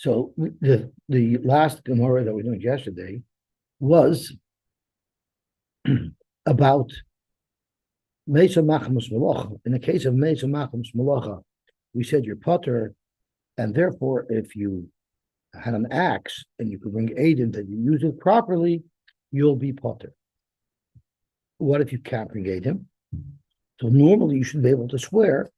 So the last Gemara that we learned yesterday was about Mesa Machamus Malacha. In the case of Mesa Machamus Malacha, we said you're potter, and therefore, if you had an axe and you could bring aid in that you use it properly, you'll be potter. What if you can't bring aid in? So normally you should be able to swear.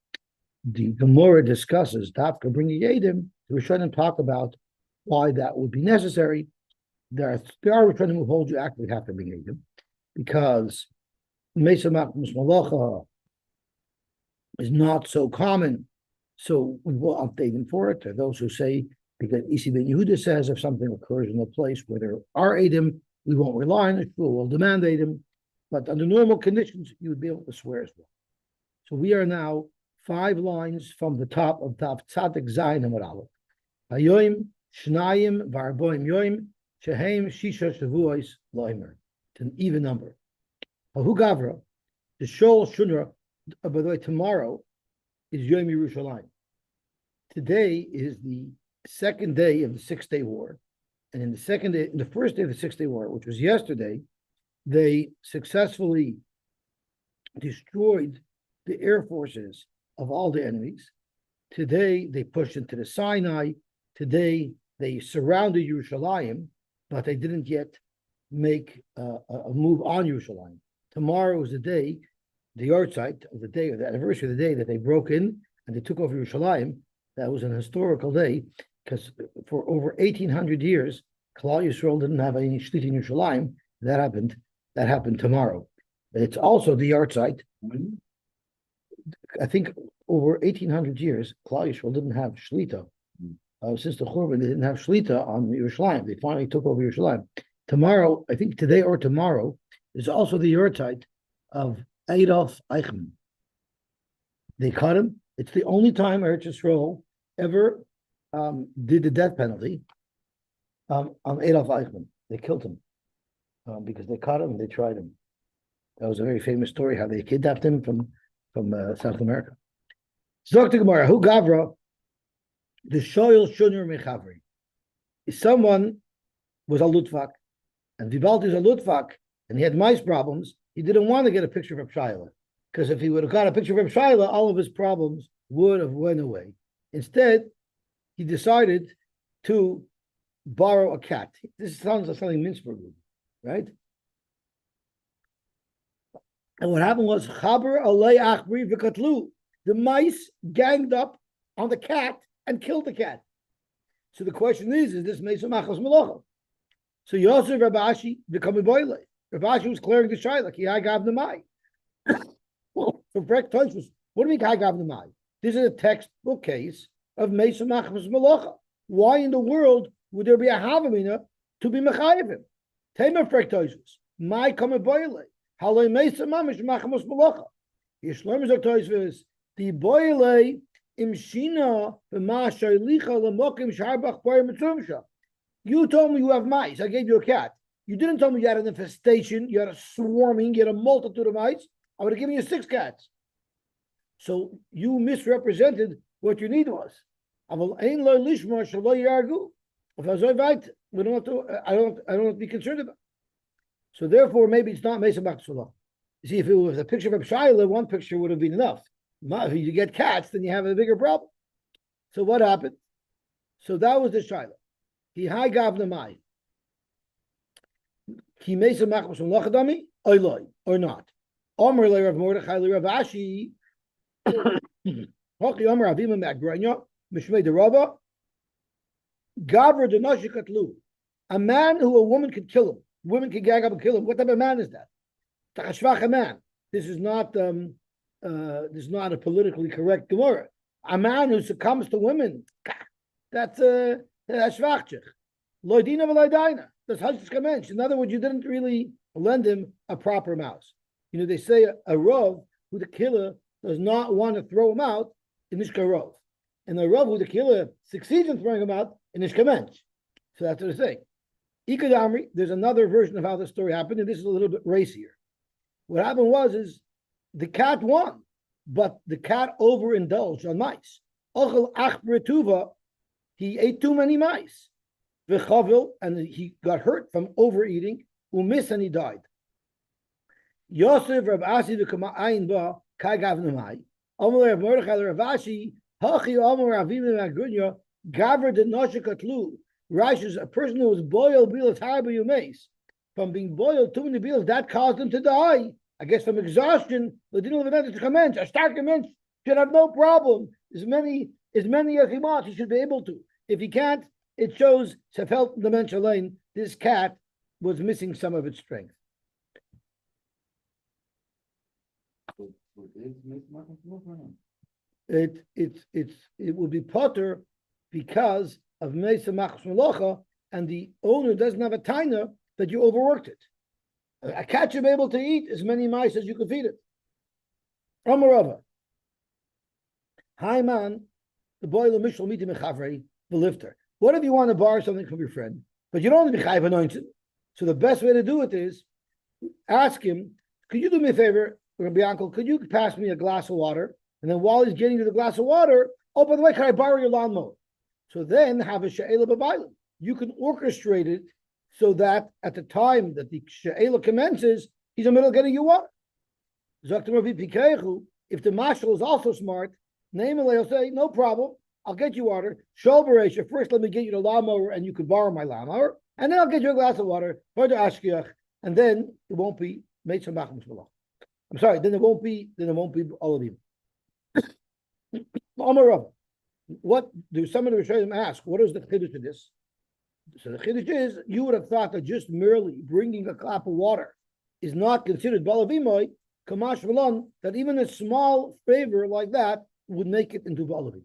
The Gemara discusses Dafka bringing aid in. The Rishonim talk about why that would be necessary. There are Rishonim who hold you actually have to bring aid in because Mesa Machamus Malacha is not so common. So we will update them for it. There are those who say, because Isi ben Yehuda says if something occurs in a place where there are Eidim, we won't rely on it, we'll demand Eidim. But under normal conditions, you would be able to swear as well. So we are now 5 lines from the top of Tav Tzadik Zayin and Aleph. Hayoim, Shnayim, Varboim Yoim, Shehem, Shisha, Shavuos, Loimer. It's an even number. Hahu Gavra, the Shol Shunra, by the way, tomorrow is Yom Yerushalayim. Today is the second day of the 6-day war. And in the first day of the 6-day war, which was yesterday, they successfully destroyed the air forces of all the enemies. Today, they pushed into the Sinai. Today, they surrounded Yerushalayim, but they didn't yet make a move on Yerushalayim. Tomorrow is the day, the yahrzeit of the day, or the anniversary of the day that they broke in and they took over Yerushalayim. That was an historical day because for over 1,800 years, Klal Yisrael didn't have any shlita in Yerushalayim. That happened tomorrow. It's also the yahrzeit. I think over 1,800 years, Klal Yisrael didn't have shlita. Since the Churban, they didn't have shlita on Yerushalayim. They finally took over Yerushalayim. Tomorrow, I think today or tomorrow, is also the yahrzeit of Adolf Eichmann. They caught him. It's the only time Eretz Yisrael ever did the death penalty on Adolf Eichmann. They killed him because they caught him and they tried him. That was a very famous story how they kidnapped him from South America. Zok to Gemara, who Gavra, the Shoyel Shunur Mechavri. If someone was a Lutvak, and Vibaldi is a Lutvak, and he had mice problems, he didn't want to get a picture of Shaila, because if he would have got a picture of Shaila, all of his problems would have went away. Instead, he decided to borrow a cat. This sounds like something Mintzberg would, right? And what happened was, Chaber alei achbri v'katlu. The mice ganged up on the cat and killed the cat. So the question is this Mesa Machas Malacha? So Yosy Rabashi become a boile. Rabashi was clearing the shayla. Ki I gav nemai. Well, for Brek Toshus, what do you mean I gav nemai? This is a textbook case of Mesa Machas Malacha. Why in the world would there be a havamina to be mechayevim? Tema Brek Toshus. My come a boile. Halay Mesa Mamish Machas Malacha. Yishloim Zok Toshus. The boile imshina v'ma shaylicha l'mokim sharbach boy mitzumsha. You told me you have mice. I gave you a cat. You didn't tell me you had an infestation. You had a swarming. You had a multitude of mice. I would have given you 6 cats. So you misrepresented what your need was. If I was right, we don't have to. I don't have to be concerned about. So therefore, maybe it's not Mesa Machsulah. You see, if it was a picture of Shaila, one picture would have been enough. If you get cats, then you have a bigger problem. So what happened? So that was the Shaila. He high gav nemai. He Mesa Machmas Malachadami, or not. Omer le Rav Mordechai le Rav Ashi. Hochi Omer Avima Magbranya, Mishmei de Rava. Gavra de Nashikatlu. A man who a woman could kill him. Women can gang up and kill him. What type of man is that? Tachashvach man. This is not a politically correct Gemara. A man who succumbs to women. That's Shvachchich. Loidina v'loidina. That's Hashtish Mensch. In other words, you didn't really lend him a proper mouse. You know, they say a Rav who the killer does not want to throw him out in Nishka Rav. And a Rav who the killer succeeds in throwing him out in Nishka Mensch. So that's what they say. Ikad Amri, there's another version of how the story happened, and this is a little bit racier. What happened was the cat won, but the cat overindulged on mice. Ochel ach bretuva. he ate too many mice. V'chavil, and he got hurt from overeating. Umis, and he died. Yosef Rab Asi v'kama ayin ba kai gav nemai. Omer Rav Mordechai Rav Ashi hachi Omer Ravim Magunya gaver de noshikatlu. Rashi is a person who was boiled bilas harba yumes. From being boiled too many bilas, that caused him to die. I guess from exhaustion, the din of event to commence. A stark mensch should have no problem. As many as he wants, he should be able to. If he can't, it shows Sefelt the mensch lane. This cat was missing some of its strength. It will be potter because of Meisa Machas Malacha, and the owner doesn't have a taina that you overworked it. A cat should be able to eat as many mice as you can feed it. Amarava. Hi man, the boy of Mishal Miti Mechavrei, the lifter. What if you want to borrow something from your friend, but you don't want to be chayv anointed? So the best way to do it is ask him, could you do me a favor, Rabbi Yankel, could you pass me a glass of water? And then while he's getting to the glass of water, oh, by the way, can I borrow your lawnmower? So then have a she'ela b'baylim. You can orchestrate it so that at the time that the she'ela commences, he's in the middle of getting you water. If the marshal is also smart, namely, he'll say, no problem, I'll get you water. Shol Bereisha, first let me get you the lawnmower and you could borrow my lawnmower, and then I'll get you a glass of water, and then it won't be Metzia Machmas Malach. I'm sorry, then it won't be all of you. What do some of the Rishonim ask? What is the chiddush to this? So the chiddush is you would have thought that just merely bringing a cup of water is not considered balavimoy, kamash malon, that even a small favor like that would make it into balavim.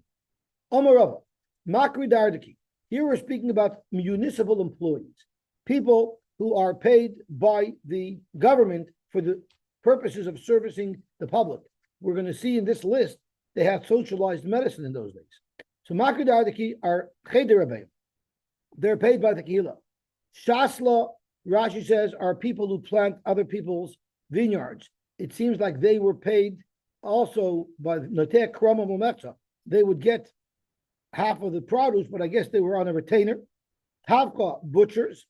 Amarava, makri dardaki. Here we're speaking about municipal employees, people who are paid by the government for the purposes of servicing the public. We're going to see in this list they had socialized medicine in those days. So makri dardaki are cheder rabbeim. They're paid by the kehillah. Shasla, Rashi says, are people who plant other people's vineyards. It seems like they were paid also by Notek Krama Metzia. They would get half of the produce, but I guess they were on a retainer. Havka, butchers.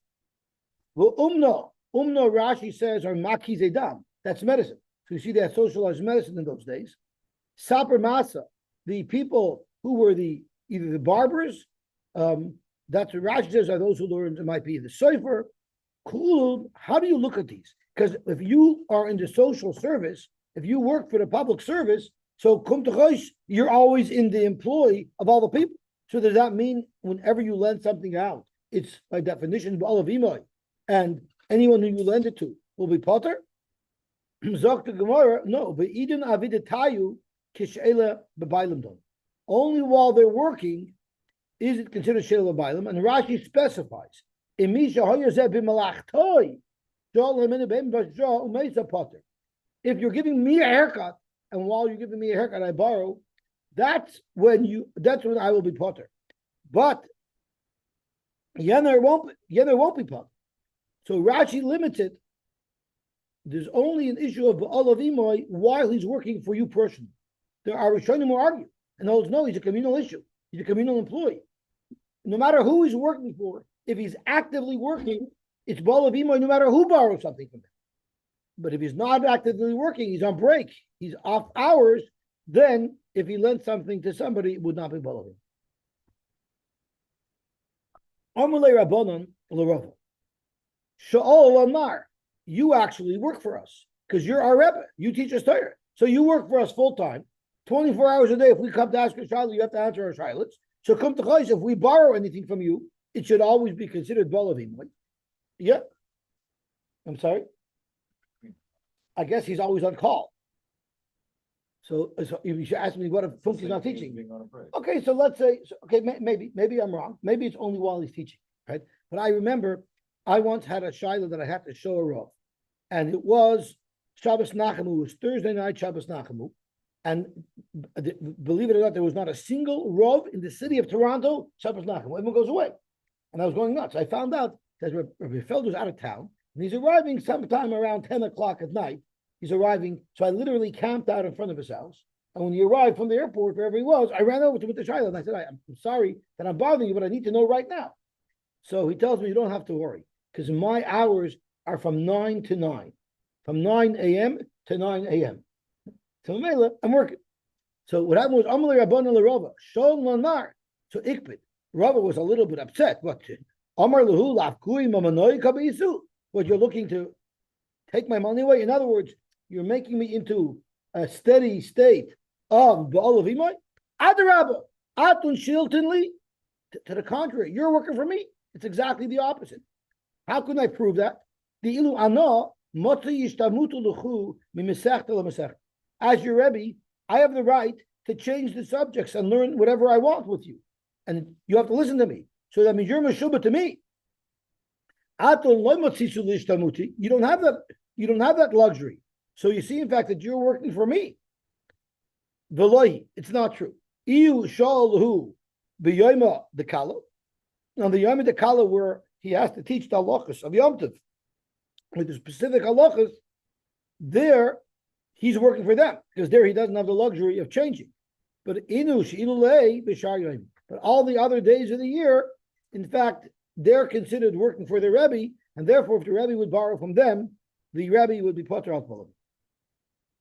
Well, Umno Rashi says are Maki Zedam. That's medicine. So you see they had socialized medicine in those days. Saper Masa, the people who were either the barbers, that's what Rashi says are those who learned, it might be the Sefer. Cool. How do you look at these? Because if you are in the social service, if you work for the public service, so kum t'chosh, you're always in the employ of all the people. So does that mean whenever you lend something out, it's by definition b'alav imoy, and anyone who you lend it to will be potter? Zok the Gemara, no, but idun avidetayu kisheila b'baylim don. Only while they're working is it considered sheila b'baylim, and Rashi specifies. If you're giving me a haircut, and while you're giving me a haircut, I borrow, that's when I will be potter. But Yener won't be potter. So Rashi limits it. There's only an issue of Ba'alav Imoy while he's working for you personally. There are Rishonim who argue, and those no, he's a communal issue. He's a communal employee. No matter who he's working for, if he's actively working, it's Ba'alav Imoy no matter who borrows something from him. But if he's not actively working, he's on break, he's off hours, then if he lends something to somebody, it would not be Ba'alav Imoy. Amalei Rabbanon l'Rava. Sha'ol Amar. You actually work for us because you're our Rebbe. You teach us Torah. So you work for us full time, 24 hours a day. If we come to ask a shiloh, you have to answer our shilohs. So come to Chayes, if we borrow anything from you, it should always be considered Ba'alav Imoy. Yeah. I'm sorry. I guess he's always on call. So you should ask me what if Funky's not teaching. Okay, so let's say, maybe I'm wrong. Maybe it's only while he's teaching, right? But I remember I once had a shiloh that I had to show a rav, and it was Shabbos Nachamu. It was Thursday night Shabbos Nachamu, and believe it or not, there was not a single rav in the city of Toronto Shabbos Nachamu. Everyone goes away, and I was going nuts. I found out that Rabbi Felder's out of town, and he's arriving sometime around 10 o'clock at night. He's arriving, so I literally camped out in front of his house, And when he arrived from the airport, wherever he was, I ran over to him with the child and I said, I'm sorry that I'm bothering you, but I need to know right now. So he tells me, you don't have to worry, because my hours are from 9 to 9, from 9 a.m. to 9 a.m. So I'm working. So what happened was, Amalei Rabbanan LeRava, Shon Lanar. So Ikbid, Rava was a little bit upset. What? Amar Lahu Lafkui Mamanoi Kabisu. What, you're looking to take my money away? In other words, you're making me into a steady state of Baal of Imai? Adarabba, Atun Shiltonly. To the contrary, you're working for me. It's exactly the opposite. How can I prove that? The ilu ana motzi yishtamutu luchu mimisechta lemesech. As your Rebbe, I have the right to change the subjects and learn whatever I want with you, and you have to listen to me. So that means you're meshubah to me. Aton lo motzisu lishtamuti. You don't have that. You don't have that luxury. So you see, in fact, that you're working for me. Velohi, it's not true. Iu shalahu b'yoyma dekala. On the Yom Dekala, where he has to teach the halachas of Yom Tov, with the specific halachas, there he's working for them, because there he doesn't have the luxury of changing. But but all the other days of the year, in fact, they're considered working for the Rebbe, and therefore, if the Rebbe would borrow from them, the Rebbe would be potter al polam.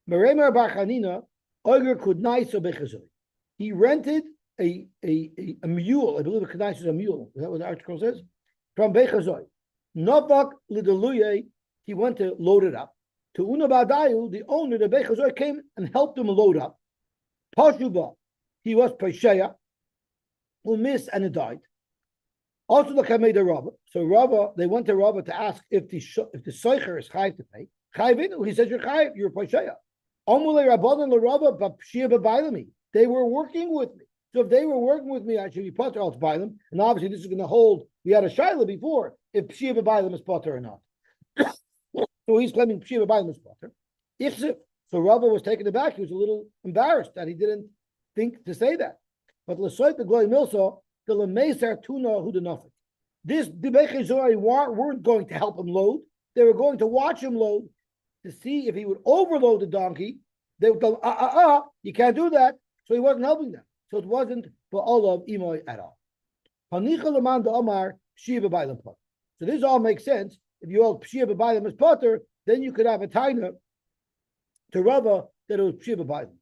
Meremer bar Chanina, Oger kudnai so bechazoi. He rented a mule. I believe a kedais is a mule. Is that what the article says? From Bechazoi. Novak lideluye, he went to load it up. To Unabadayu, the owner, the Bechazoi, came and helped him load up. Pashuba, he was Pesheya, who missed and he died. Also the Kameda Rabba. So Rabba, they went to Rabba to ask if the Seicher is chayiv to pay. Chayivinu, he says, you're chayiv, you're Pesheya. Amule Rabbanan LaRabba, Bapshia Babailami. They were working with me. So if they were working with me, I should be potter out by them. And obviously, this is going to hold. We had a shaila before if Pshiva by them is potter or not. So he's claiming Pshiva by them is potter. So Rava was taken aback. He was a little embarrassed that he didn't think to say that. But Lasoit the Gloy Milsa, the Lameser Tuna who the nothing. This Dibechei Zohar weren't going to help him load. They were going to watch him load to see if he would overload the donkey. They would tell him, you can't do that. So he wasn't helping them. So it wasn't Ba'alav Imoy at all. So this all makes sense. If you hold Pshia B'Bailam as Potter, then you could have a taina to Rava that it was Pshia B'Bailam.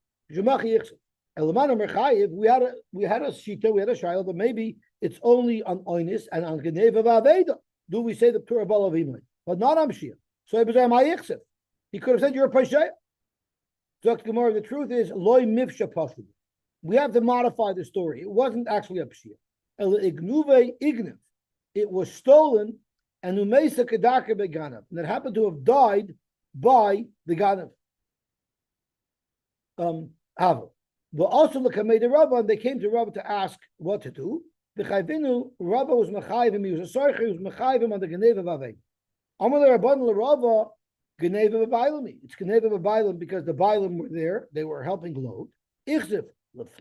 We had a shita, we had a shayla, but maybe it's only on Oinis and on Geneva Vaveda. Do we say the Torah Ba'alav Imoy? But not on Pshia. So he could have said you're a Pashaya. So the truth is, Loi Mifsha Pashu. We have to modify the story. It wasn't actually a pshia. It was stolen, and umeisa kedaka beganav, and it happened to have died by the ganav. Havel. But also the kamei Rabba, and they came to Rabba to ask what to do. The chayvinu Rabba was mechayvim. He was a sorcher. He was mechayvim on the geneva vavei. Amalei Rabban LeRabba geneva b'bailam. It's geneva b'bailam because the bailam were there. They were helping load. Ichzif.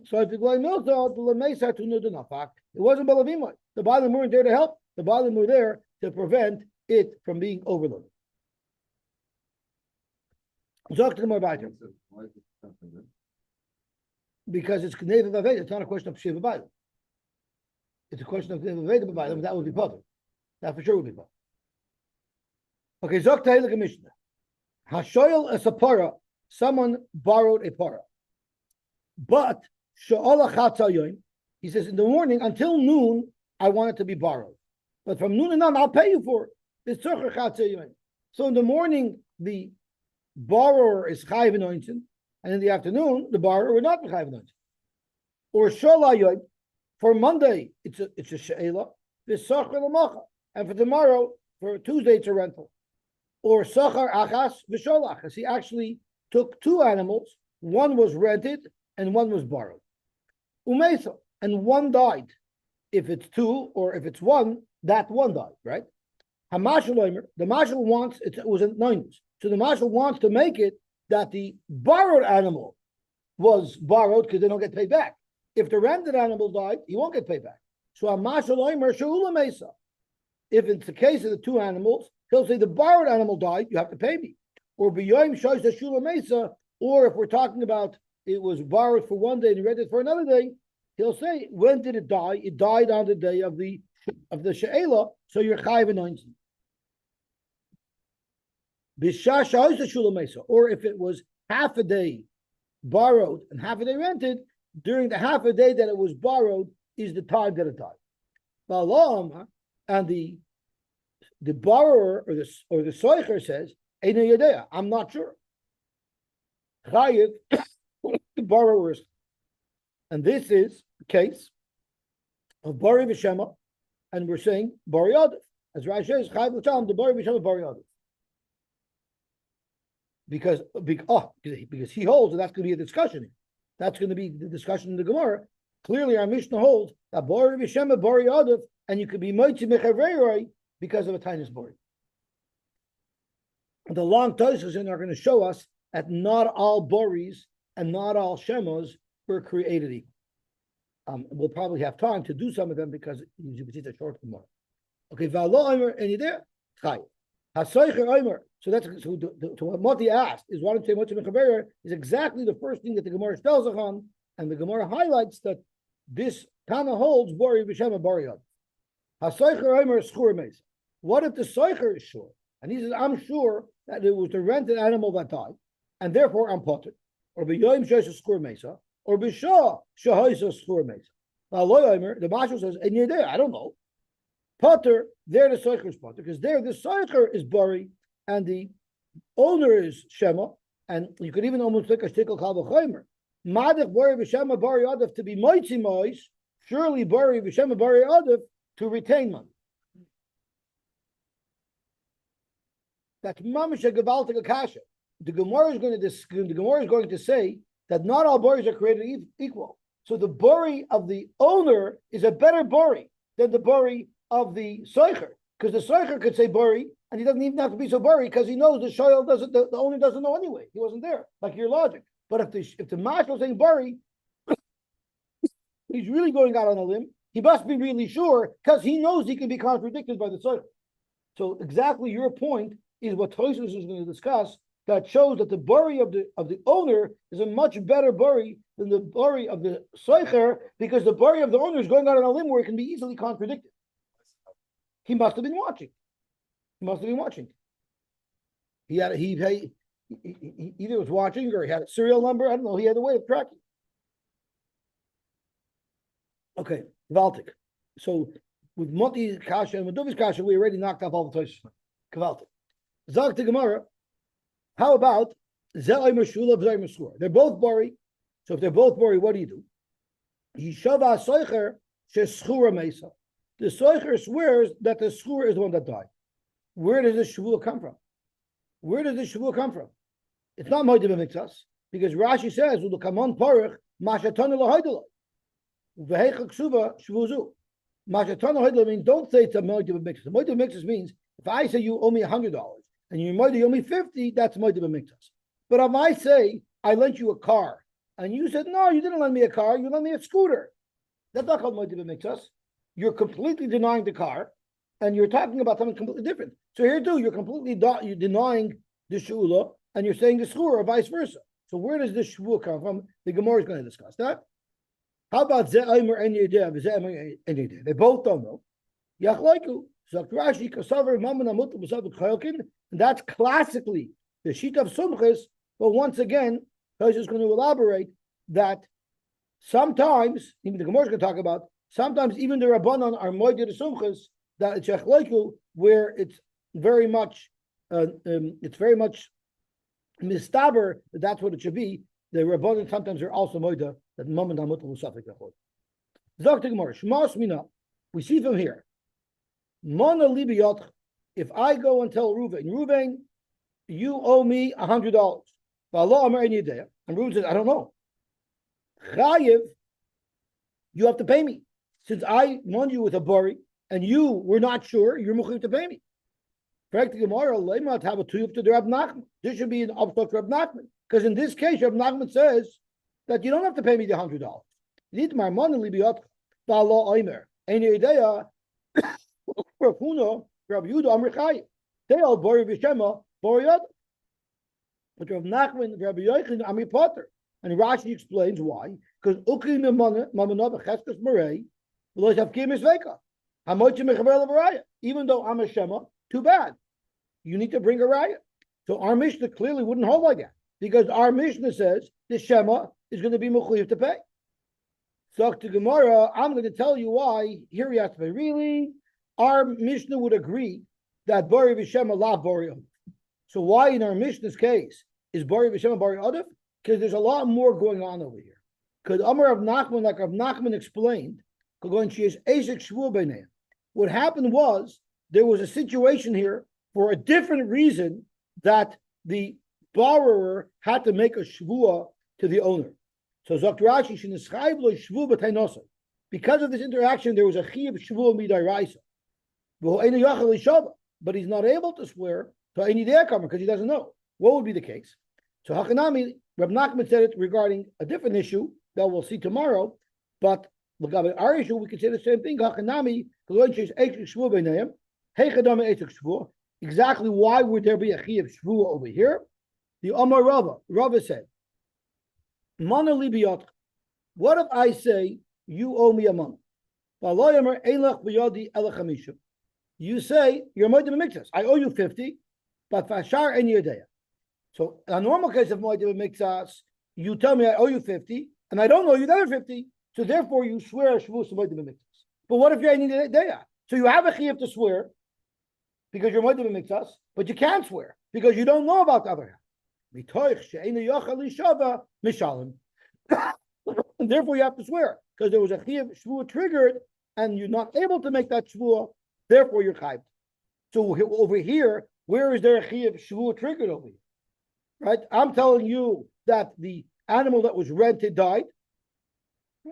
So if the Gloy Milsa, it wasn't Balavimai. The Baalim weren't there to help. The Baalim were there to prevent it from being overloaded. Because it's Kneva Vaveda, it's not a question of Shiva Baalim. It's a question of Kneva Vaveda Baalim, that would be public. That for sure would be public. Okay, Zok Tahila Commissioner. Hashoyel as a para, someone borrowed a para. But he says in the morning until noon, I want it to be borrowed. But from noon and on, I'll pay you for it. So in the morning, the borrower is chayiv anointing, and in the afternoon, the borrower will not be chayiv anointing. Or sholayoy, for Monday, it's a she'ela, and for tomorrow, for Tuesday, it's a rental. Or sachar achas v'sholachas. He actually took two animals. One was rented and one was borrowed. Umesa, and one died. If it's two or if it's one, that one died, right? Hamashal the marshal wants it was a 90s. So the marshal wants to make it that the borrowed animal was borrowed because they don't get paid back. If the rented animal died, he won't get paid back. So Hamashal Shaula Mesa. If it's the case of the two animals, he'll say the borrowed animal died, you have to pay me. Or B'yoim Shoysa Shula Mesa, or if we're talking about it was borrowed for one day and he rented it for another day, he'll say, when did it die? It died on the day of the she'ela, so you're chayiv anointing. Or if it was half a day borrowed and half a day rented, during the half a day that it was borrowed is the time that it died. And the borrower or the soicher says, I'm not sure. Chayiv, the borrowers, and this is the case of Bari V'Shema, and we're saying Bari Adif. As Rashi says, Chayiv L'Tam, the Bari V'Shema Bari Adif. Because he holds that that's going to be a discussion. That's going to be the discussion in the Gemara. Clearly, our Mishnah holds that Bari V'Shema Bari Adif, and you could be Metzia Mechaverei because of a tiniest Bari. The long Tosfos are going to show us that not all Boris and not all Shemos were created equal. We'll probably have time to do some of them because you can see the short Gemara. Okay, V'alo Omer, and you there? Chayiv. HaSoicher Omer. So that's to what Moti asked is why don't you say Metzia Mechaverei is exactly the first thing that the Gemara tells us on, and the Gemara highlights that this Tana holds Bari V'Shema Bari Adif. HaSoicher Omer Schur Mesa. What if the Soicher is sure? And he says, I'm sure that it was the rented animal that died, and therefore I'm potter. Or b'yoyim sheisha schur mesa, or b'shah shehoisa schur mesa. The Mashal says, and you're there, I don't know. Potter, there the Soicher is potter, because there the Soicher is Bari, and the owner is Shema, and you could even almost take a shtickle kal v'chomer. Madech Bari v'Shema Bari Adif to be moitzi mois, surely Bari v'Shema Bari Adif to retain money. That's mamish a gewaltige kasha. The Gemara is going to say that not all boris are created equal. So the bori of the owner is a better bori than the bori of the soicher, because the soicher could say bori and he doesn't even have to be so bori because he knows the shoyel doesn't. The owner doesn't know anyway. He wasn't there, like your logic. But if the mashal is saying bori, he's really going out on a limb. He must be really sure because he knows he can be contradicted by the soicher. So exactly your point is what Tosfos is going to discuss, that shows that the bori of the owner is a much better bori than the bori of the soicher, because the bori of the owner is going out on a limb where it can be easily contradicted. He must have been watching. He either was watching or he had a serial number. I don't know. He had a way of tracking. Okay, Kvaltik. So with Moti Kasha and Meduvis Kasha, we already knocked off all the Tosfos. Kvaltik. Zag to Gemara. How about Ze'ay Meshula B'Zay Meshur? They're both bori. So if they're both bori, what do you do? Yishava Soicher Sheschura Mesa. The Soicher swears that the Schur is the one that died. Where does this Shavua come from? It's not Moedim B'Miktzas, because Rashi says, U'Lukamon Porach Mashatana L'Hoidelo. V'Heichak Suva Shvuzu. Mashatana L'Hoidelo means don't say it's a Moedim B'Miktzas. Moedim B'Miktzas means if I say you owe me $100 and you owe me $50, that's Moedim B'Miktzas. But if I say I lent you a car and you said, no, you didn't lend me a car, you lent me a scooter, that's not called Moedim B'Miktzas. You're completely denying the car and you're talking about something completely different. So here too, you're completely you're denying the Shula and you're saying the Schur or vice versa. So where does this Shvua come from? The Gemara is going to discuss that. How about Ze'aymer and Yedeh? They both don't know. Yachlaiku. And that's classically the sheet of Sumchis, but once again, Tosh is going to elaborate that sometimes, even the Gemara is going to talk about, sometimes even the Rabbanon are moed to Sumchis, that it's Yachlaiku, where it's very much mistaber that that's what it should be. The Rabbanon sometimes are also moed that Mammon Hamutal will suffer. Zok to Gemara, Shmas Mina, we see from here. Mona libiyot. If I go and tell Reuven, you owe me $100. And Reuven says, I don't know. Chayiv, you have to pay me. Since I won you with a bori and you were not sure, you're mechuyev to pay me. This should be an obstacle to Reb Nachman, because in this case, Reb Nachman says that you don't have to pay me the $100. You need my money libiyot. They all bori v'shema bori yad. But Rav Nachman, Rabbi Yochanan, Ami Potter. And Rashi explains why. Because even though I'm a Shema, too bad. You need to bring a raya. So our Mishnah clearly wouldn't hold like that. Because our Mishnah says the Shema is going to be mechuyev to pay. So to Gemara, I'm going to tell you why. Here we have to pay. Really, our Mishnah would agree that Bari v'Shema la Bari Odef. So why in our Mishnah's case is Bari v'Shema Bari Odef? Because there's a lot more going on over here. Because Amar of Nachman, like Rav Nachman explained, what happened was there was a situation here for a different reason that the borrower had to make a shvua to the owner. So Zok Rashi sheneschayv lo shvu b'taynosa. Because of this interaction, there was a chiyuv shvua midaraisa. But he's not able to swear to any derkamer because he doesn't know what would be the case. So Hakanami, Reb Nachman said it regarding a different issue that we'll see tomorrow. But regarding our issue, we can say the same thing. Hakanami, exactly why would there be a chiyuv shvua over here? The Amar Rava said, Mana li biyot. What if I say you owe me a money? You say you're moed b'miktzas. I owe you 50, but fashar en yedea. So in a normal case of moed b'miktzas, you tell me I owe you 50, and I don't owe you the other 50. So therefore, you swear a shvus moed b'miktzas. But what if you're en yedea? So you have a chiyuv to swear because you're moed b'miktzas, but you can't swear because you don't know about the other half. And therefore, you have to swear because there was a chiyuv shvua triggered, and you're not able to make that shvua. Therefore, you're chayv. So over here, where is there a chiyuv shvua triggered over here? Right? I'm telling you that the animal that was rented died,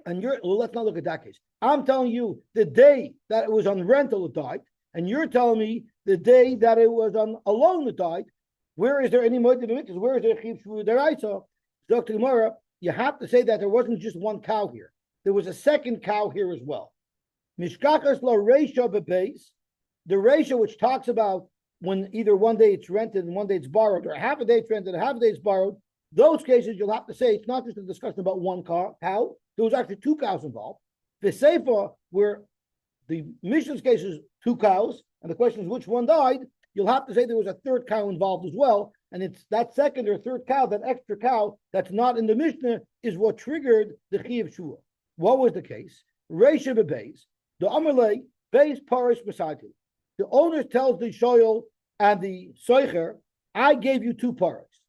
and let's not look at that case. I'm telling you the day that it was on rental it died, and you're telling me the day that it was on a loan it died. Where is there any moed b'miktzas? Where is there a chiyuv shvua deraisa? Dr. Gemara, you have to say that there wasn't just one cow here. There was a second cow here as well. Mishkachas la reisha bebeis, the reisha which talks about when either one day it's rented and one day it's borrowed, or half a day it's rented and half a day it's borrowed. Those cases you'll have to say it's not just a discussion about one cow. There was actually two cows involved. The Seifa, where the Mishnah's case is two cows, and the question is which one died, you'll have to say there was a third cow involved as well. And it's that second or third cow, that extra cow that's not in the Mishnah, is what triggered the chiyuv shvua. What was the case? Reisha bebeis. The Amalei beis parish besati. The owner tells the shoyel and the soicher, I gave you two paras.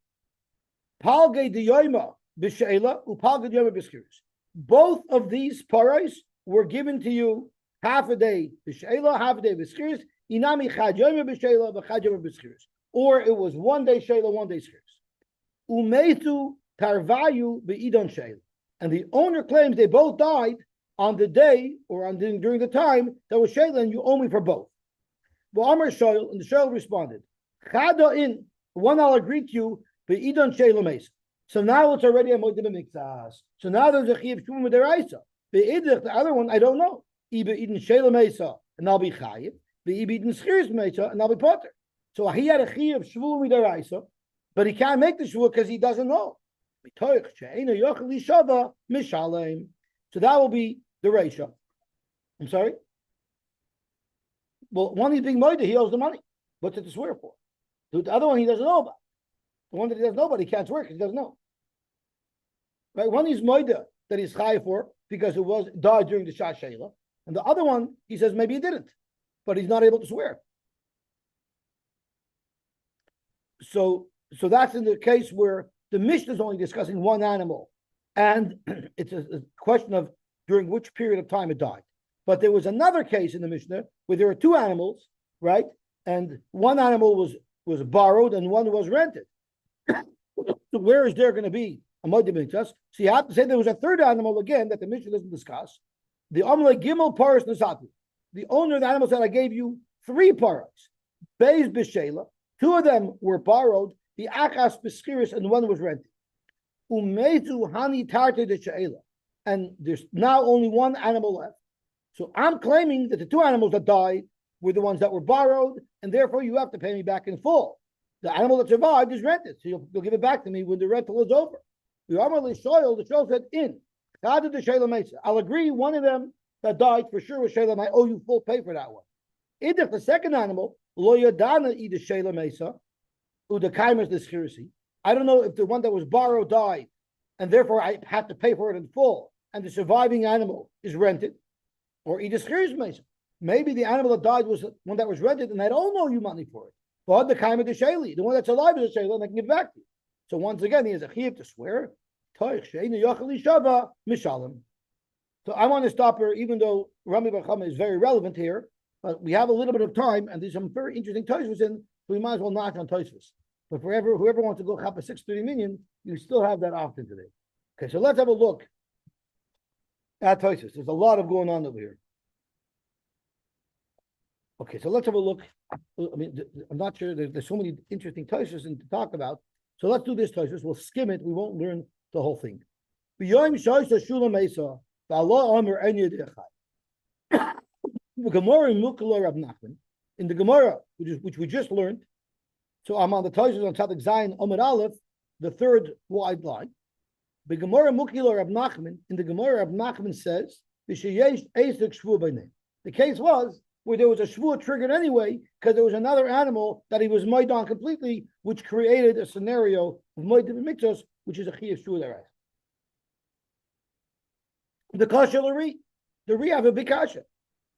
Palge de yoima b'sheila upalge de yoima b'schiris. Both of these paras were given to you half a day b'sheila, half a day b'schiris. Inami chad yoima b'sheila v'chad yoima b'schiris. Or it was one day sheila, one day schiris. Umeitu tarvayu be'idon sheila. And the owner claims they both died on the day or during the time that was sheila, and you owe me for both. Well, Amar Shoyl, and the Shoyl responded, Chada in, one I'll agree to you, but Idon Sheila Mesa. So now it's already a moed b'miktzas. So now there's a chiyuv shvua midaraisa. The other one, I don't know. Ibe Idon Sheila Mesa, and I'll be chayiv. Ibe Idon Schiris Mesa, and I'll be potter. So he had a chiyuv shvua midaraisa, but he can't make the shvua because he doesn't know. So that will be the reisha. I'm sorry? Well, one he's being moed, he owes the money. What's it to swear for? The other one he doesn't know about. The one that he doesn't know about, he can't swear because he doesn't know. Right? One he's moed that he's chayav for because it was died during the Shas Sheila. And the other one, he says maybe he didn't, but he's not able to swear. So that's in the case where the Mishnah is only discussing one animal, and it's a question of during which period of time it died. But there was another case in the Mishnah where there were two animals, right? And one animal was borrowed and one was rented. So where is there going to be a moed b'miktzas? So you have to say there was a third animal again that the Mishnah doesn't discuss. The Amalei Gimel Paras Nasati. The owner of the animal said, I gave you 3 paras. Beis b'sheila. 2 of them were borrowed. The achas b'schiris, and one was rented. Umetu hani tarte de sheila. And there's now only one animal left. So I'm claiming that the 2 animals that died were the ones that were borrowed, and therefore you have to pay me back in full. The animal that survived is rented, so you'll give it back to me when the rental is over. The Shoel said, in. I'll agree one of them that died for sure was Shalem. I owe you full pay for that one. If the second animal, Lo Yadana either Shalem Mesa, the Kaimers the Schirsi. I don't know if the one that was borrowed died, and therefore I have to pay for it in full, and the surviving animal is rented, or either Schirsi Mesa. Maybe the animal that died was one that was rented, and I don't owe you money for it. But the Kaimer the Shali, the one that's alive is a Shali, and I can give it back to you. So once again, he has a chiyuv to swear. So I want to stop here, even though Rami Bar Chama is very relevant here, but we have a little bit of time, and there's some very interesting Tosfos in, so we might as well knock on Tosfos. But whoever wants to go chapa 630 million, you still have that option today. Okay, so let's have a look at Tosfos. There's a lot of going on over here. Okay, so let's have a look. I mean, I'm not sure. There's so many interesting Tosfos to talk about. So let's do this Tosfos. We'll skim it. We won't learn the whole thing. In the Gemara, which we just learned, so I'm on the Tosfos on Tzadik Zayin Amud Aleph, the third wide line. The Gemara Mukila Rab Nachman, in the Gemara Rab Nachman says, the case was where there was a shvuah triggered anyway, because there was another animal that he was moed on completely, which created a scenario of moed mitzvos, which is a chiyuv shvuah deraisa. The kasha l'ri, the ri have a big kasha.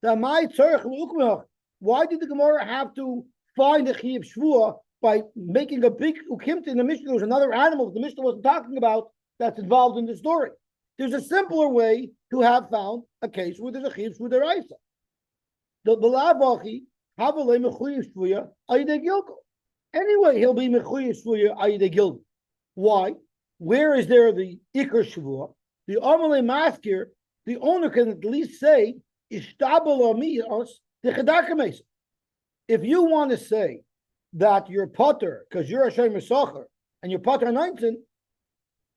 Why did the Gemara have to find a chiyuv shvuah by making a big ukimta in the Mishnah? There was another animal the Mishnah wasn't talking about that's involved in the story. There's a simpler way to have found a case where there's a chiyuv shvuah deraisa. Anyway, he'll be mechuyev shvuya ayidei gilgul. Why? Where is there the ikar shvuah? The amalei maskir, the owner can at least say, ishtabel amiyos techadakames. If you want to say that you're potter because you're a shomer socher and you're potter anointing,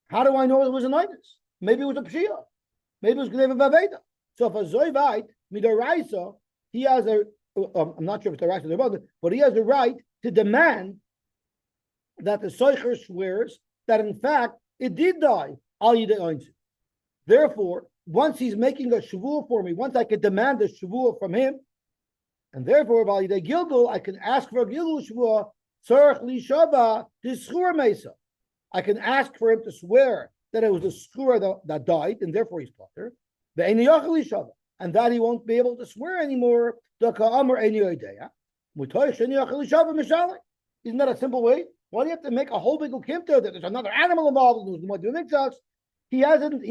how do I know it was an anointing? Maybe it was a pshia. Maybe it was gneva vaveda. So if a zoivite midaraisa, he has I'm not sure if it's the right of the mother, but he has the right to demand that the soicher swears that in fact it did die. Therefore, once he's making a shavua for me, once I can demand a shavua from him, and therefore I can ask for a gilul shavua, tzarech li shava d'schura mesa. I can ask for him to swear that it was the schura that died, and therefore he's potter. And that he won't be able to swear anymore. Isn't that a simple way? Why do you have to make a whole big ukimta that there's another animal involved? He's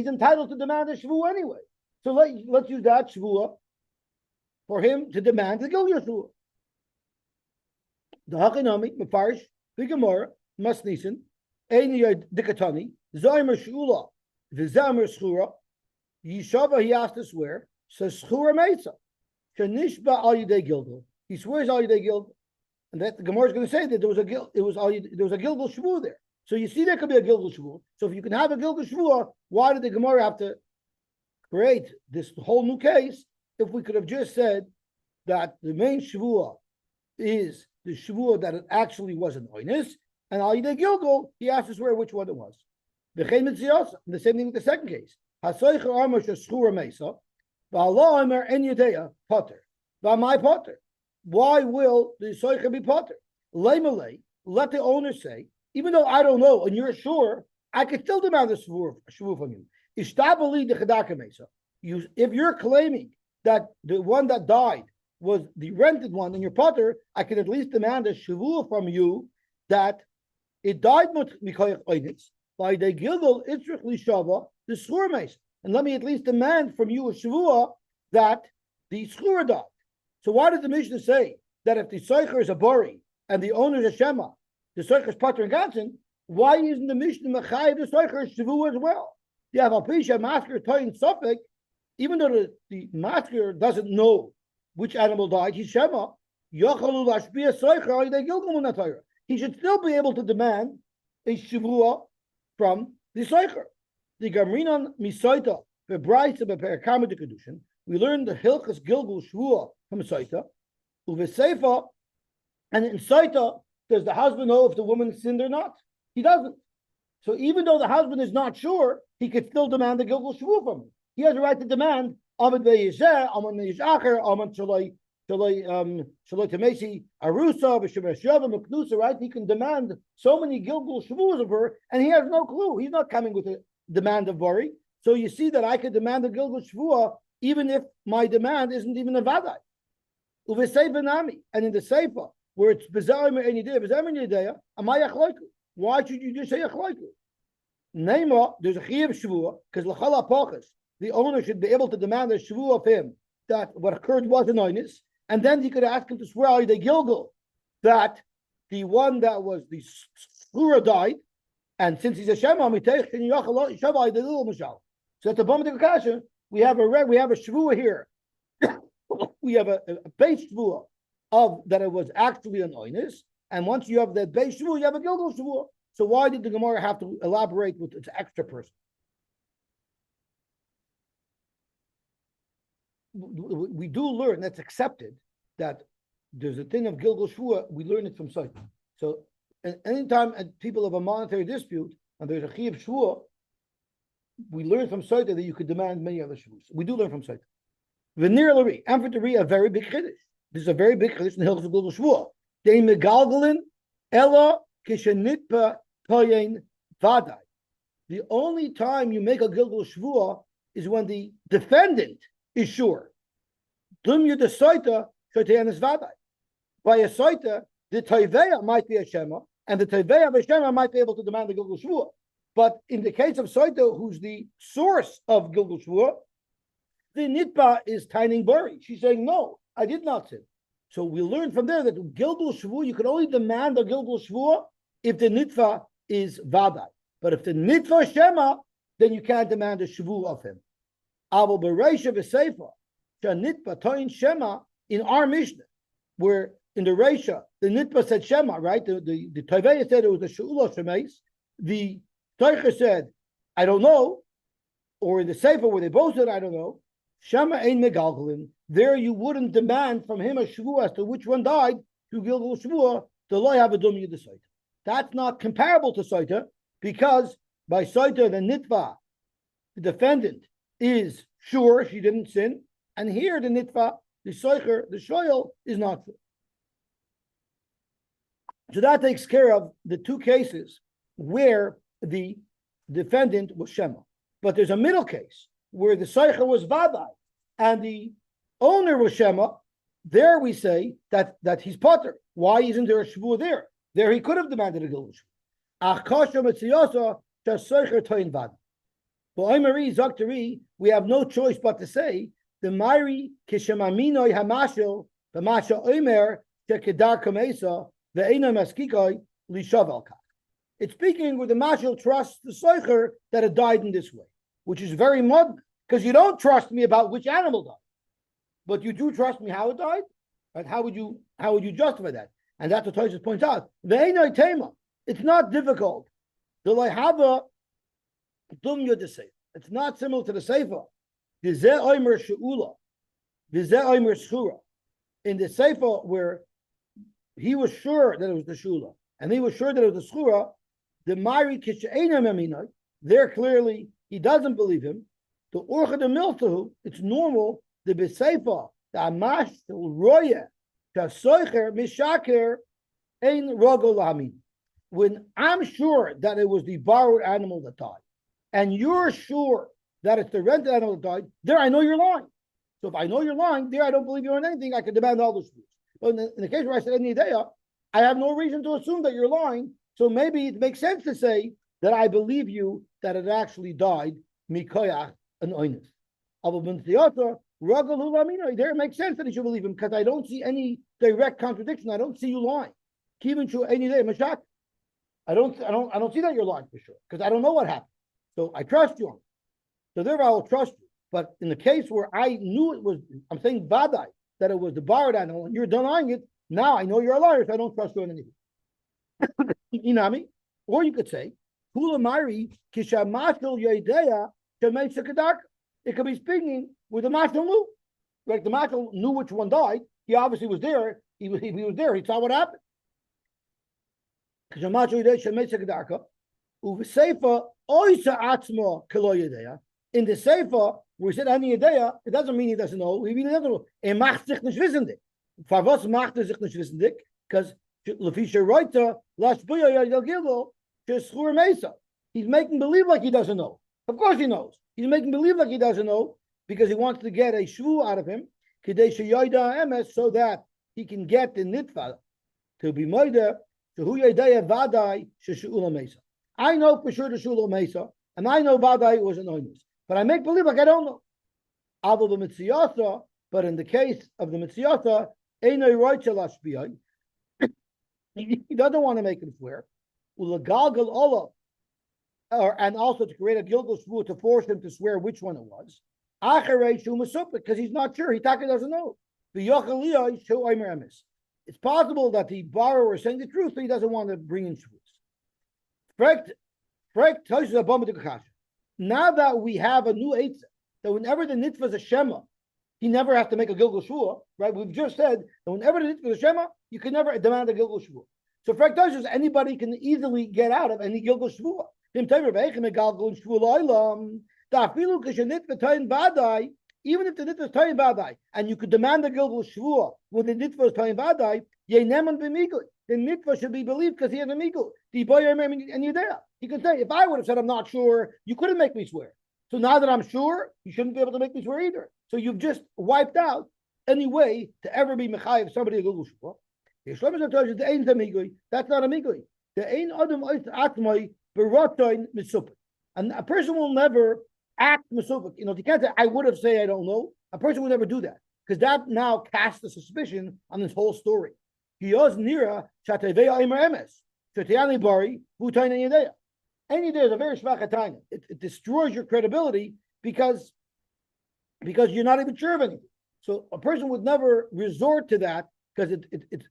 entitled to demand a shvuah anyway. So let's use that shvuah for him to demand the gilul shvuah. The Hakinami, Mefarish, the Gemara, Masnisen, Eini Dikatani, Zaymer Shula, Vizamer Schura, Yishava, he has to swear. Says Schura Metzia. Shanishba al yidei gilgul. He swears al yidei gilgul, and that the Gemara is going to say that there was a gilgul shvuah there. So you see, there could be a gilgul shvuah. So if you can have a gilgul shvuah, why did the Gemara have to create this whole new case? If we could have just said that the main shvuah is the shvuah that it actually was an oinus, and al yidei gilgul, he has to swear which one it was. The same thing with the second case. Hasoicher armor sheshchura meisa. Potter. My potter. Why will the soicher be potter? Let the owner say, even though I don't know and you're sure, I can still demand a shvuah from you. If you're claiming that the one that died was the rented one and your potter, I can at least demand a shvuah from you that it died mikoyach oinitz by the gilgul itzrich lishava the schur meis. And let me at least demand from you a shavua that the schura died. So why did the Mishnah say that if the soicher is a bori and the owner is a shema, the soicher is pater and ganzen? Why isn't the Mishnah mechayiv the soicher shavua as well? You have a pisha masker toyin suffolk, even though the masker doesn't know which animal died, he's shema. He should still be able to demand a shavua from the soicher. The Gamrinon Misaita, the Braisa Beperkama de Kedushin, we learned the Hilchas Gilgul Shvuah from Saita, Uveseifa, and in Saita, does the husband know if the woman sinned or not? He doesn't. So even though the husband is not sure, he could still demand the Gilgul Shvu from him. He has a right to demand Amad Veyizeh, Amad Neishacher, Amad Shaloi Tamesi Arusa, B'Shemeshava, Meknusa, right? He can demand so many Gilgul Shvus of her, and he has no clue. He's not coming with a demand of worry. So you see that I could demand a Gilgul Shvua even if my demand isn't even a Vadai. And in the Seifa, where it's Bezarim or any day, why should you just say Achloiku? Neima, there's a Chiyav Shvua, because L'chal HaPachas, the owner should be able to demand a Shvua of him that what occurred was an oinus, and then he could ask him to swear out the Gilgul that the one that was the Shura died, and since he's a Shema, so at the Bama de Kasha, we have a Shvua here. We have a base Shvua of that it was actually an oinus, and once you have that base Shvua, you have a Gilgul Shvua. So why did the Gemara have to elaborate with its extra person? We do learn, that's accepted, that there's a thing of Gilgul Shvua, we learn it from Saita. So anytime people have a monetary dispute and there's a Chiyav Shvua, we learn from Saita that you could demand many other Shvuas. We do learn from Saita. Veneer Lari, and for a very big Chiddush. This is a very big Chiddush in the Hilchos of Gilgul Shvua. They megalgalin ella kishenitpa payin vadai. The only time you make a Gilgul Shvua is when the defendant is sure. Dum you the Saita shoteyanis vadai. By a Saita, the Taiveya might be a Shema, and the Taiveya of a Shema might be able to demand the Gilgul Shvua. But in the case of Saita, who's the source of Gilgul Shvua, the Nitba is Taining Bari. She's saying, no, I did not sin. So we learn from there that Gilgul Shvua, you can only demand a Gilgul Shvua if the Nitva is Vadai. But if the Nitva Shema, then you can't demand a Shvu of him. Abel Bereisha V'Seifa, Nitba Toin Shema, in our Mishnah, where in the Reisha, the Nitba said Shema, right? The Taiveya said it was the She'ula Shemeis. The Teicher said, I don't know. Or in the Sefer where they both said, I don't know. Shema ein megalgalin. There you wouldn't demand from him a shvua as to which one died to Gilgul Shvua, the loy have a dum yudasait. That's not comparable to Saita, because by Saita, the Nitva, the defendant, is sure she didn't sin, and here the Nitva, the Soicher, the Shoyel, is not sure. So that takes care of the two cases where the defendant was Shema. But there's a middle case where the Soicher was Vadai and the owner was Shema. There we say that he's Potter. Why isn't there a Shvua there? There he could have demanded a Gilgul Shvua. We have no choice but to say the Mari Kishemaminoi Hamashil, the Masha Omer, Shekedar Kamesa, the Eina Maskikoi, Lishavalka. It's speaking where the Mashal trusts the Soicher that it died in this way, which is very modern, because you don't trust me about which animal died, but you do trust me how it died. Right? How would you justify that? And that's what Tosfos points out. Ve'enoi tema. It's not difficult. The loyhava dum yudasei. It's not similar to the Sefer. V'zeh oimer she'ula. V'zeh oimer shura. In the Sefer where he was sure that it was the shula, and he was sure that it was the shura, the Mari Kishainam Aminai, there clearly he doesn't believe him. The Orcha de Miltahu, it's normal, the Beseifa, the Amash, the Roya, the Soicher, Mishaker, Ein Rogol Lamin. When I'm sure that it was the borrowed animal that died, and you're sure that it's the rented animal that died, there I know you're lying. So if I know you're lying, there I don't believe you on anything, I can demand all those things. But in the case where I said any day, I have no reason to assume that you're lying. So maybe it makes sense to say that I believe you that it actually died mikoyach an oinus. There it makes sense that you should believe him because I don't see any direct contradiction. I don't see you lying. I don't see that you're lying for sure because I don't know what happened. So I trust you on it. So therefore I will trust you. But in the case where I knew it was, I'm saying vadai, that it was the borrowed animal and you're denying it, now I know you're a liar, so I don't trust you on anything. Inami, or you could say, Hulamari kishamashal yodeya shemei. It could be speaking with the mashal knew. Like the mashal knew which one died. He obviously was there. He was there. He saw what happened. Uveseifa oisa atzma kelo yedea. In the Seifa, where he said any idea, it doesn't mean he doesn't know. He really doesn't know. Macht sich nicht wissendig. For was macht sich nicht wissendig? Because lefisha roita lashbuya yagilgo sheschur mesa. He's making believe like he doesn't know. Of course he knows. He's making believe like he doesn't know because he wants to get a shvu out of him, kidei sheyoida emes, so that he can get the nitva to be moida to hu yedaya vadai sheshula mesa. I know for sure the shula mesa, and I know vadai was an oinus. But I make believe like I don't know. Avol b'mitziasa, but in the case of the mitziasa, einay roitzel ashbiyai, he doesn't want to make him swear. Ulagalgal olah, and also to create a gilgal shvu to force him to swear which one it was. Acharei shu masupik, because he's not sure. He doesn't know. V'yochaliyai shu oimer emes. It's possible that the borrower is saying the truth, so he doesn't want to bring in shvus. Now that we have a new eitzah, that whenever the nitva is a shema, he never has to make a gilgal shvua, right? We've just said that whenever the nitva is a shema, you can never demand a gilgal shvua. So for example, anybody can easily get out of any gilgal shvua. Even if the nitva is tayin vadai, and you could demand a gilgal shvua when the nitva is tayin vadai, the nitva should be believed because he has a migul. And you're there. He can say, if I would have said I'm not sure, you couldn't make me swear. So now that I'm sure, you shouldn't be able to make me swear either. So you've just wiped out any way to ever be mechayev somebody a gilgal shvua. That's not a migui. The ein adam atmai berotoin misupik. And a person will never act misupik. You can't say, I would have said I don't know. A person will never do that. Because that now casts a suspicion on this whole story. Nira Chatevea Imer Emes. Chatiani Bari, Butaina Yedea. Any day is a very shvach. It destroys your credibility because you're not even sure of anything. So a person would never resort to that because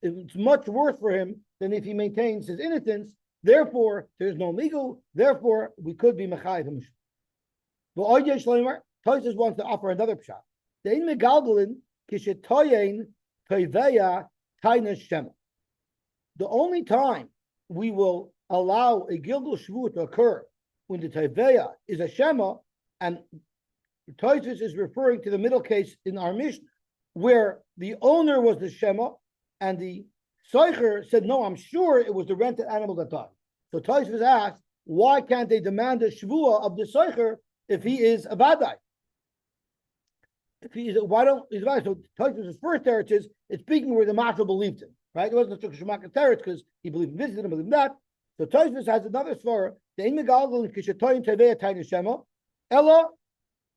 it's much worse for him than if he maintains his innocence. Therefore, there's no legal. Therefore, we could be mechayev. But Oyesh Shleimer, Tosis wants to offer another pshat. Dein megalgalin kishetoyin toiveya taina shema. The only time we will allow a gilgal shvu to occur when the toiveya is a shema, and Tosis is referring to the middle case in our Mishnah, where the owner was the shema, and the soicher said, "No, I'm sure it was the rented animal that died." So Tosis asked, "Why can't they demand a shvua of the soicher if he is a vadai? If he is, why don't he's vadai?" So Tosis' first teretz is it's speaking where the mashal believed him, right? It wasn't a shemaka teretz because he believed in this, he didn't believe in that. So Tosis has another svara. The ein megalgal kishatoyin tevei tayin shema ella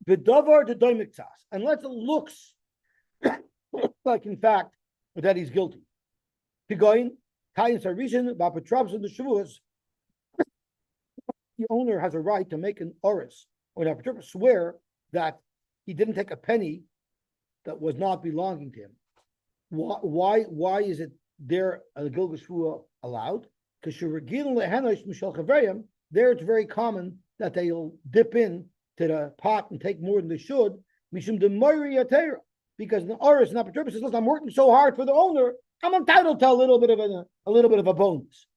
b'davar the doimiktas, unless it looks like in fact that he's guilty. Pigoyin tayin sarishin ba'patrabs in the shavuos. The owner has a right to make an oris or an apotropos swear that he didn't take a penny that was not belonging to him. Why is it there a gilgal shvua allowed? Because there it's very common that they'll dip in to the pot and take more than they should. Because the oris and apotropos says, "Listen, I'm working so hard for the owner, I'm entitled to a little bit of a bonus."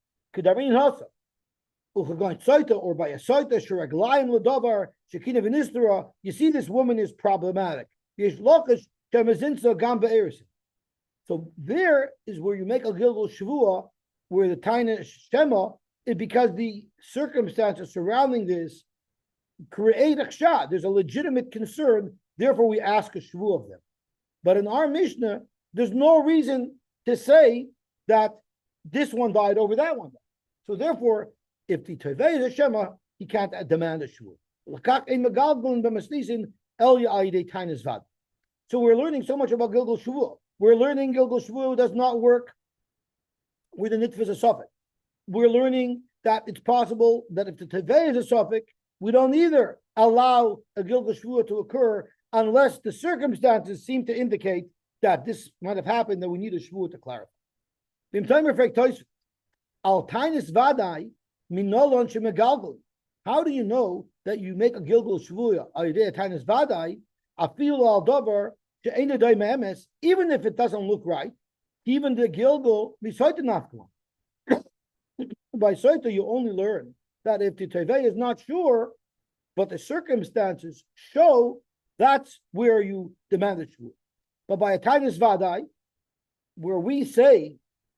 Or by a soita, you see this woman is problematic. So there is where you make a gilgal shvua, where the taina shema is because the circumstances surrounding this create a chshad. There's a legitimate concern, therefore we ask a shvua of them. But in our Mishnah, there's no reason to say that this one died over that one. So therefore, if the Tevei is a Shema, he can't demand a shvua. So we're learning so much about Gilgal Shvua. We're learning Gilgal Shvua does not work with the nitva is a suffix. We're learning that it's possible that if the Tevei is a suffix, we don't either allow a Gilgal Shvua to occur unless the circumstances seem to indicate that this might have happened, that we need a Shvua to clarify. Al tainis vadai minolon shemegalgal. How do you know that you make a gilgal shvuya al yedei tainis vadai afilu al davar she'eina day me'emes, even if it doesn't look right, even the gilgal misoita nafkman. By soita you only learn that if the Tevei is not sure, but the circumstances show, that's where you demand the shvua. But by a tainus vadai, where we say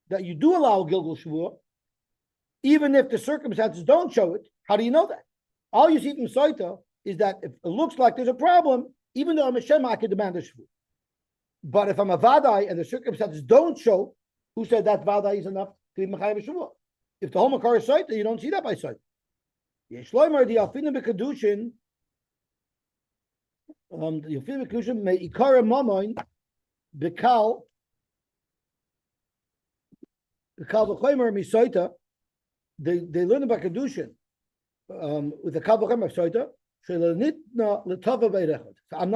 that you do allow Gilgul shvua, even if the circumstances don't show it, how do you know that? All you see from Saita is that if it looks like there's a problem, even though I'm a Shema, I can demand a shvua. But if I'm a vadai and the circumstances don't show, who said that vadai is enough to be mechayev shvua? If the whole makar is Saita, you don't see that by Saita. Yeshloimer the alfina bekadushin, the alfina bekadushin may ikara mamoin bekal b'chomer misoita. They learn about kedushin with the kal b'chomer misoita. So I'm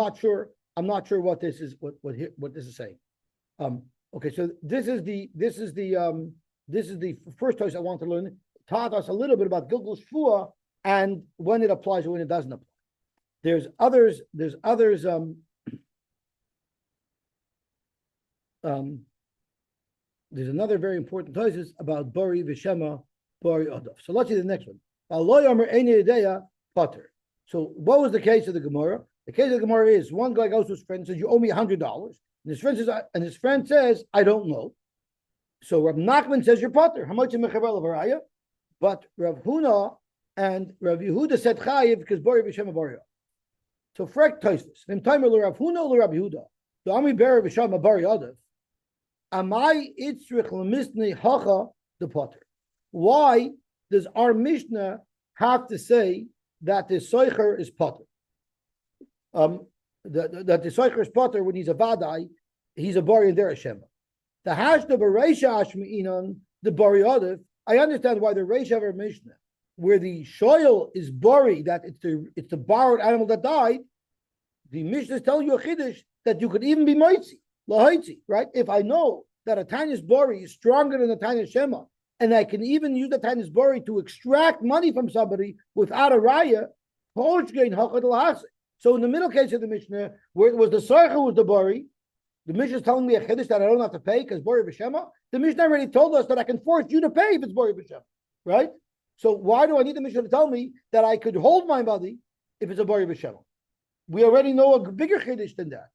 not sure what this is what this is saying. Okay, so this is the first place I want to learn. Taught us a little bit about Gilgul Shvua and when it applies and when it doesn't apply. There's others. There's another very important thesis about Bari Vishema Bari Adov. So let's see the next one. Potter. So what was the case of the Gemara? The case of the Gemara is one guy goes to his friend and says, "You owe me $100," and his friend says, "I don't know." So Rav Nachman says, "You're Potter." How much in Mechaber Levaraya? But Rav Huna and Rav Yehuda said Chayiv because Bari V'Shem Bari. So Frek Tosfos. V'im Timer Rav Huna or Rav Yehuda. The Ami Bari V'Shem Bari Adav. Amai Itzrich Lemisnei Hacha the Potter. Why does our Mishnah have to say that the Soicher is Potter? That the Soicher is Potter when he's a Vadai, he's a Bari and they're a Shema. The Hashda Bereisha Ashmi'inan the Bari Adav. I understand why the Reish of our Mishnah, where the shoyel is bori, that it's the borrowed animal that died, the Mishnah is telling you a chiddush that you could even be moitzi, lahaitzi, right? If I know that a tinius bori is stronger than a tinius shema, and I can even use the tinius bori to extract money from somebody without a raya, so in the middle case of the Mishnah, where it was the sarcha who was the bori, the Mishnah is telling me a chiddush that I don't have to pay because bori b'shema. The Mishnah already told us that I can force you to pay if it's bori b'shema, right? So why do I need the Mishnah to tell me that I could hold my money if it's a bori b'shema? We already know a bigger chiddush than that.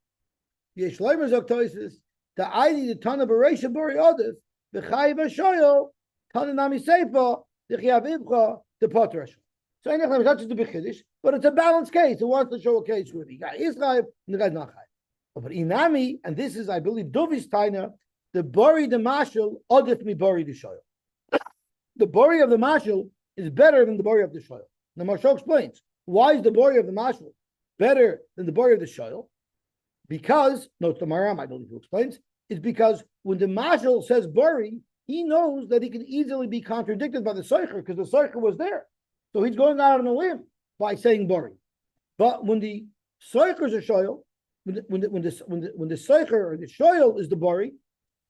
Yesh leimer zoktoises the ID the tana bereisha bori odif v'chayiv hashoyel tana nami seifa d'chiyav ibcha the potter. So I know not just a big chiddush, but it's a balanced case. It wants to show a case where the guy is chayiv and the guy is not chayiv. But inami, and this is, I believe, Dovi's taina, the bori the mashal odif mi bori the shoyel. The bori of the mashal is better than the bori of the shoyel. The Mashal explains why is the bori of the mashal better than the bori of the shoyel? Because, notes the Maram, I believe, who explains, is because when the mashal says bori, he knows that he can easily be contradicted by the soicher because the soicher was there, so he's going out on a limb by saying bori. But when the soicher is a shoyel, when the Seicher or the Shoyel is the Bari,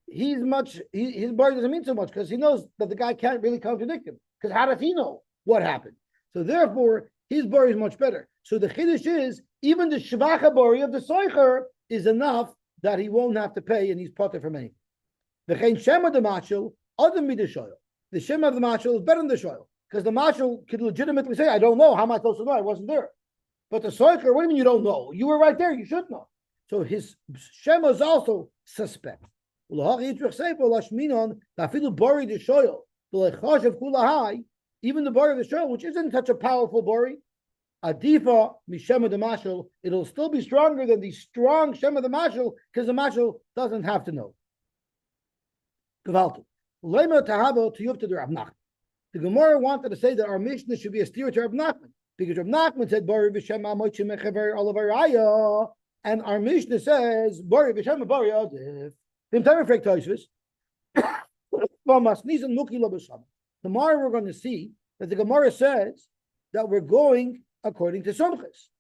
his Bari doesn't mean so much because he knows that the guy can't really contradict him. Because how does he know what happened? So therefore, his Bari is much better. So the Chiddush is, even the Shvacha Bari of the Seicher is enough that he won't have to pay and he's potter from anything. The Shema the Mashal, other than the Shoyel. The Shema of the Mashal is better than the Shoyel. Because the Mashal could legitimately say, I don't know, how am I supposed to know? I wasn't there. But the Soicher, what do you mean you don't know? You were right there, you should know. So his Shema is also suspect. Even the Bari of the Shoyel, which isn't such a powerful Bari, Adifa Mishema the Mashal, it'll still be stronger than the strong Shema the Mashal, because the Mashal doesn't have to know. The Gemara wanted to say that our Mishnah should be a steer to Rav Nachman. Because Rav Nachman said, Bari v'shema mochi mechaver olavaraya, and our Mishnah says, Bari v'shema bari adif. Tomorrow we're going to see that the Gemara says that we're going according to Sumchis.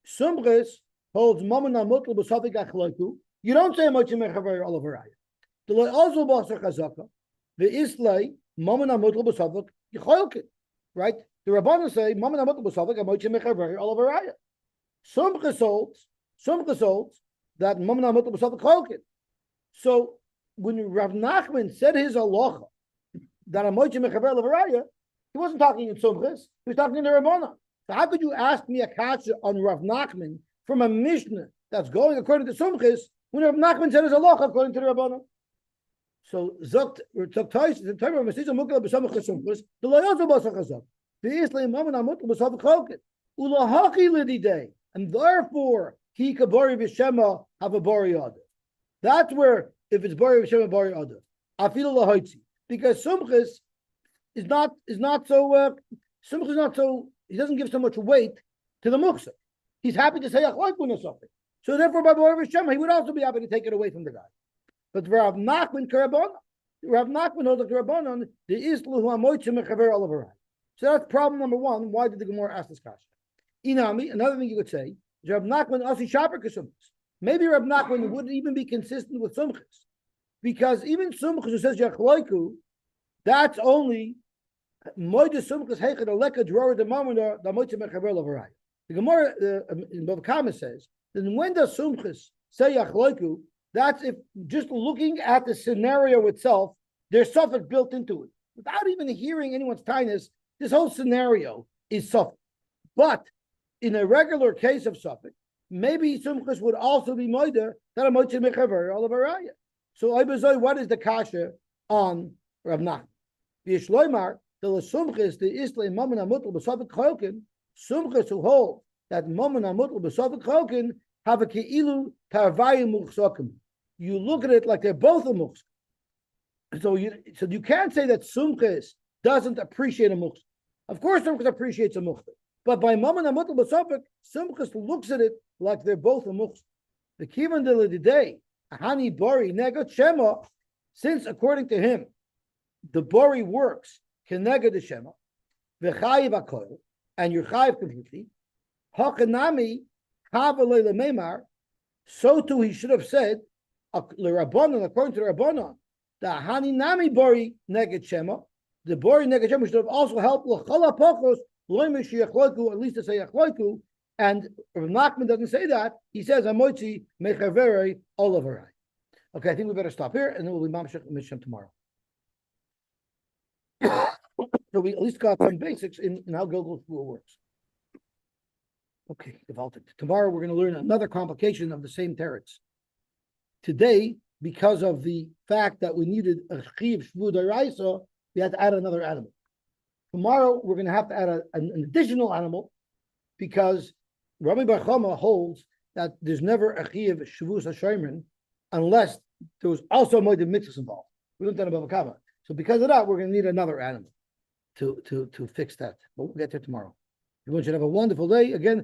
Sumchis holds mamana mutl b'safik achloiku. You don't say mochi mechaver olavaraya. The loy also basar chazaka. The islay mamana mutl b'safik yichoyelkin. Right? The Rabbanan say, "Maman amatul b'savik amoyche mechaver all over raya." Some results that Maman amatul b'savik cholkin. So when Rav Nachman said his halacha that amoyche mechaver all over raya, He wasn't talking in Sumchis. He was talking in the Rabbana. So how could you ask me a kasha on Rav Nachman from a Mishnah that's going according to Sumchis when Rav Nachman said it's a loch according to the Rabbana? So Zokt Tais the time of Mesizah Mukla b'Samachas Sumchis the Layazo Basachazak the Islam Maman Amutla b'Samach Choket Ulahaki Lididei, and therefore Ki Kabari B'Shema have a Bari Ada. That's where if it's Bari B'Shema Bari Ada Afilu Lahaitzi, because Sumchis is not so Sumchis is not so, he doesn't give so much weight to the Muksa. He's happy to say Achloikun or something. So therefore by Bari B'Shema he would also be happy to take it away from the guy. But Rav Nachman Karabana, Rav Nachman knows the Karabana, the Islu who amoitze mechaver olavarayah. So that's problem number one. Why did the Gemara ask this question? Inami, another thing you could say, Rav Nachman asi shaper kesumchis. Maybe Rav Nachman wouldn't even be consistent with sumchis, because even sumchis who says yachloiku, that's only moide sumchis heichad aleka dror de mamona da moitze mechaver olavarayah. The Gemara in Bava says, then when does sumchis say yachloiku? That's if just looking at the scenario itself, there's suffix built into it. Without even hearing anyone's tinus, this whole scenario is suffix. But in a regular case of suffix, maybe sumchus would also be moida that a moitze mechaver olavarayah. So Ibazoi, what is the kasha on Rav Nachman? The Ishloimar, the sumchus, the Islam Mammon Amutl b'Savik Cholkin, sumchus who hold that Mammon Amutl b'Savik Cholkin have a keilu parvayim muchsakim. You look at it like they're both a muchs. So you can't say that Sumchis doesn't appreciate a muchs. Of course, Sumchis appreciates a muchs. But by Mammon Amutal Basafik, Sumchis looks at it like they're both a muchs. The Kivan de la day, Hani Bori Negat Shema, since according to him, the Bori works, Kenega de Shema, V'chayiv Akoil, and you're chayiv completely, Hakanami, Havalei Lememar, so too he should have said, Rabbanon, according to the Rabbanon, the Hani Nami Bori Neged Shema, the Bori Neged Shema should have also helped L'chala Pokos, Loimish Yachloiku, at least to say Yachloiku, and Rav Nachman doesn't say that. He says Amoitzi Mechaveri Olavarayah. Okay, I think we better stop here, and then we'll be Mamshech Mishnah tomorrow. So we at least got some basics in how Google School works. Okay, defaulted. Tomorrow we're going to learn another complication of the same teretz. Today, because of the fact that we needed a chiv shvu d'oraisa, we had to add another animal. Tomorrow, we're going to have to add an additional animal, because Rabbi Bar Chama holds that there's never a chiv shvu hashaymin unless there was also a moed mitzvah involved. We don't know about Bava. So because of that, we're going to need another animal to fix that. But we'll get there tomorrow. Everyone should have a wonderful day. Again,